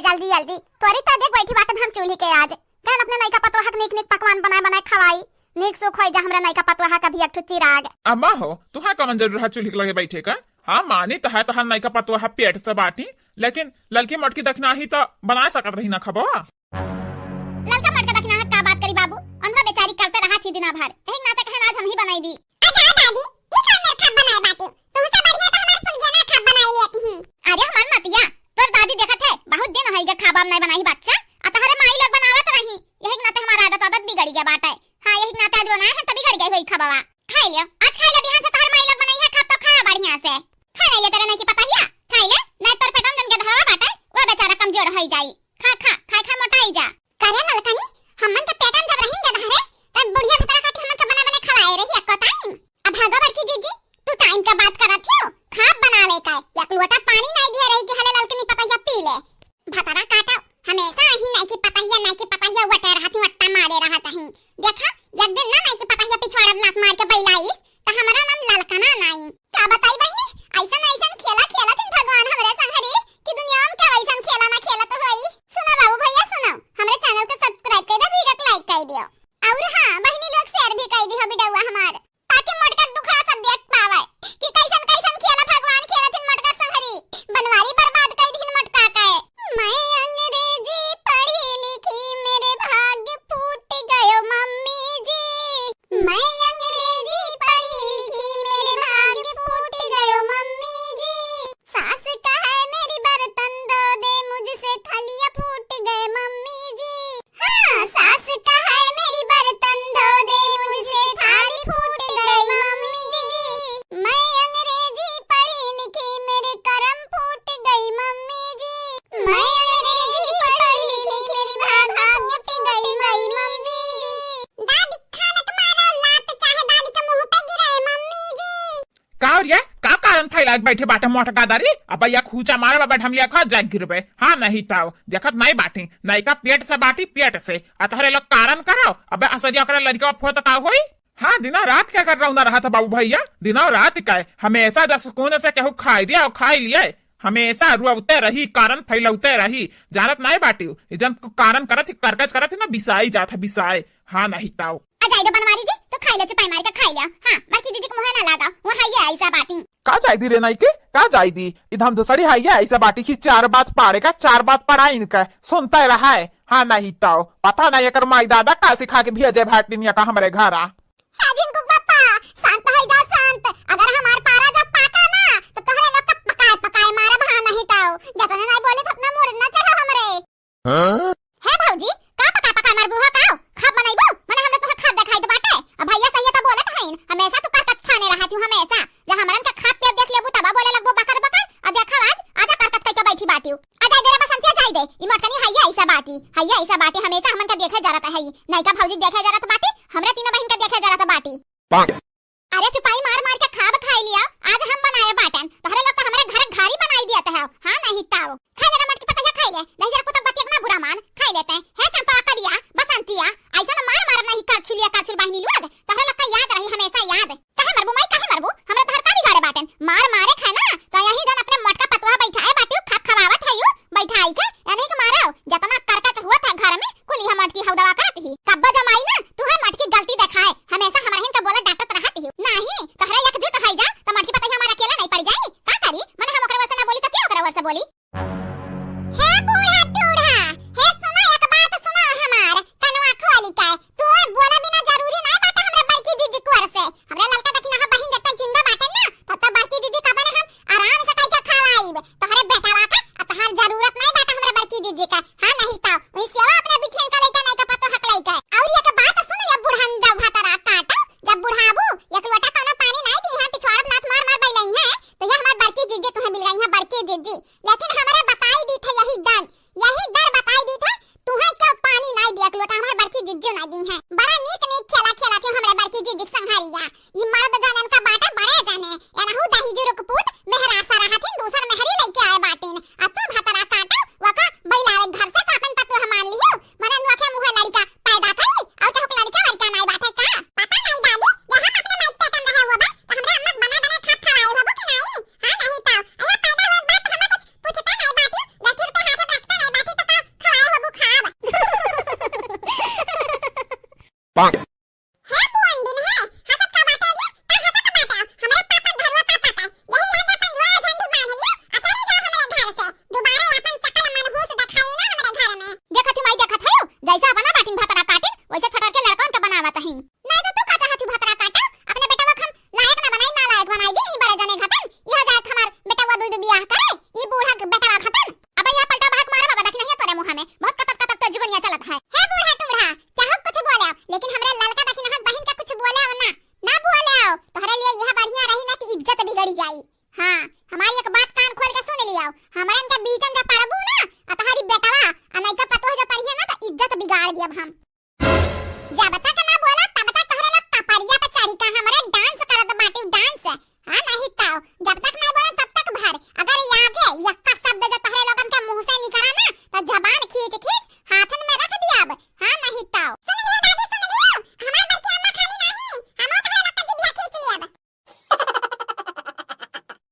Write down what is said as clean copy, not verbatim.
जल्दी जल्दी तोरी तो देख बैठी बात हम चूल्ही के आज कहन अपने नई का पतवा हक निक निक पकवान बनाए बनाए खवाई निक सुख होई जा हमरा नई का पतवा का भी एक ठो चिराग। अम्मा हो तुहा कौन जरूर है चूल्ही लगे बैठे का। हाँ मानी तो है तो नई का पतवा पेट से बाटी लेकिन ललकी मटकी दखना ही तो बना सकत रही ना खबो। ललका मटका दखना है का बात करी बाबू अंदर बेचारी करते रहा थी दिना भर एक नाते कहन आज हम ही बनाई दी। अच्छा दादी ई कौन मेरे खब बनाए बाटी तुम से बढ़िया तो हमार फुलजना खब बनाई लेती ही। अरे हमार मतिया तोर दादी देखत है बहुत दिन होई गे खाबा नहीं बनाई बच्चा अतहरे माई लोग बनावत रही यही नाते हमारा आदत बिगड़ी गया बाटा है। हां यही नाते आज बनाया है तभी बिगड़ गई होई खाबावा खाई लियो आज खाई ले बिहान से तोहर माई लोग बनाई है खब तो खा बढ़िया से खा ले ये तेरे नहीं की पता हिया खाई ले नहीं तोर पेटन जन के धरवा बाटा वो बेचारा कमजोर होई जाई खा खा खा खा मोटाई जा करे ललकनी हमन के पेटन जब रहिन के धरे तब बुढ़िया भतरा खाती हमन के बना बने खवाए रही एको टाइम। अब भागो बड़की जीजी तू टाइम का बात करत हो खाब बनावे का एक लोटा पानी नहीं दे रही कि हले ललकनी पता हिया पी ले भतरा काटा हमेशा ही नहीं की पता हिया वटे रहती वट्टा मारे रहत हई देखा एक दिन ना नहीं की पता हिया पिछवाड़ा लात मार के बैलाईस त हमरा नाम ललकना नहीं का बताई बहिनी ऐसन खेला खेला दिन भगवान हमरे संग हरी कि दुनिया में क्या ऐसन खेला ना खेला तो होई। सुनो बाबू भैया सुनो हमरे चैनल को सब्सक्राइब कर दे वीडियो को लाइक कर दियो और हां बहिनी लोग शेयर भी कर दियो बिडवा हमार ताकि मोटका दुखड़ा सब देख पावे कि कैसन कैसन खेला भगवान खेला दिन मोटका संग हरी बनवारी बर्बाद कर दिन मोटका का मैं अंग्रेजी पढ़ी लिखी मेरे भाग्य फूट गयो मम्मी जी मैं अंग्रेजी पढ़ी लिखी मेरे भाग्य फूट गयो मम्मी जी सास का है मेरी बर्तन धो दे मुझसे थलिया फूट गए मम्मी जी। हाँ सास का है मेरी बर्तन धो दे मुझसे थाली फूट गई मम्मी जी मैं अंग्रेजी पढ़ी लिखी मेरे करम फूट गई मम्मी जी मैं अंग्रेजी पढ़ी लिखी मेरी भाग्य फूट गई मम्मी जी। दादी खाना तुम्हारा लात चाहे दादी के मुंह पे गिरे मम्मी जी। का और ये का कारण फैला बैठे बाटा मोटा गादारी अब या खूचा मारे बाबा हम लिया खा जाग गिरबे। हाँ नहीं ताओ देखत नहीं बाटी नहीं का पेट से बाटी पेट से अतहरे लोग कारण कराओ अबे असरिया करे लड़का फोत का होई। हाँ दिना रात क्या कर रहा हूं ना रहा था बाबू भैया दिना रात का हमेशा दस सुकून से कहूं खाई दिया और खाई लिए हमेशा रुआते रही कारण फैलौते रही जानत नहीं बाटी जब कारण करत करकच करत ना बिसाई जात है बिसाए। हाँ नहीं ताओ अजाई दो बनवारी जी तो खाई लो चुपाई मार के खाई लिया। हां बाकी जीजी को मुंह ना लगा वो है ये ऐसा बाटी का जायदी रे नहीं के का जायदी इधम दूसरी है ये ऐसा बाटी की चार बात पढ़ेगा चार बात पढ़ा इनका सुनता रहा है। हाँ नहीं ताओ पता नहीं अगर माई दादा का सिखा के भेजे भाटिनिया का हमारे घर आ जिनको पापा शांत हो जा शांत अगर हमार पारा जब पाका ना तो तोहरे लोग का पकाए पकाए मारा बहा नहीं ताओ जतने नहीं बोले तो उतना मुड़ ना चढ़ा हमरे है भौजी का पका पका मार बुहा काओ खाब बनाइबो माने हम तो खाब देखाई दे बाटे अब भैया सही तो बोलत हईन हमेशा तो करकच खाने रहा तू हमेशा जब हमरन के खाब पे देख लेबू तब बोले लगबो बकर बकर आ देखा आज आजा करकच कह के बैठी बाटी आजा देरे बसंतिया जाई दे ई मोटकनी है ऐसा बाटी हमेशा हमन का देखे जा रहा है नहीं का भौजी देखे जा रहा बाटी हमरा तीनों बहन का देखे जा रहा बाटी। अरे चुपाई मार मार के खाब खाई लिया आज हम बनाए बाटन तोहरे लोग तो हमारे घर घारी बनाई दिया था। हाँ नहीं ताओ खाई ले मटकी पता है खाई ले नहीं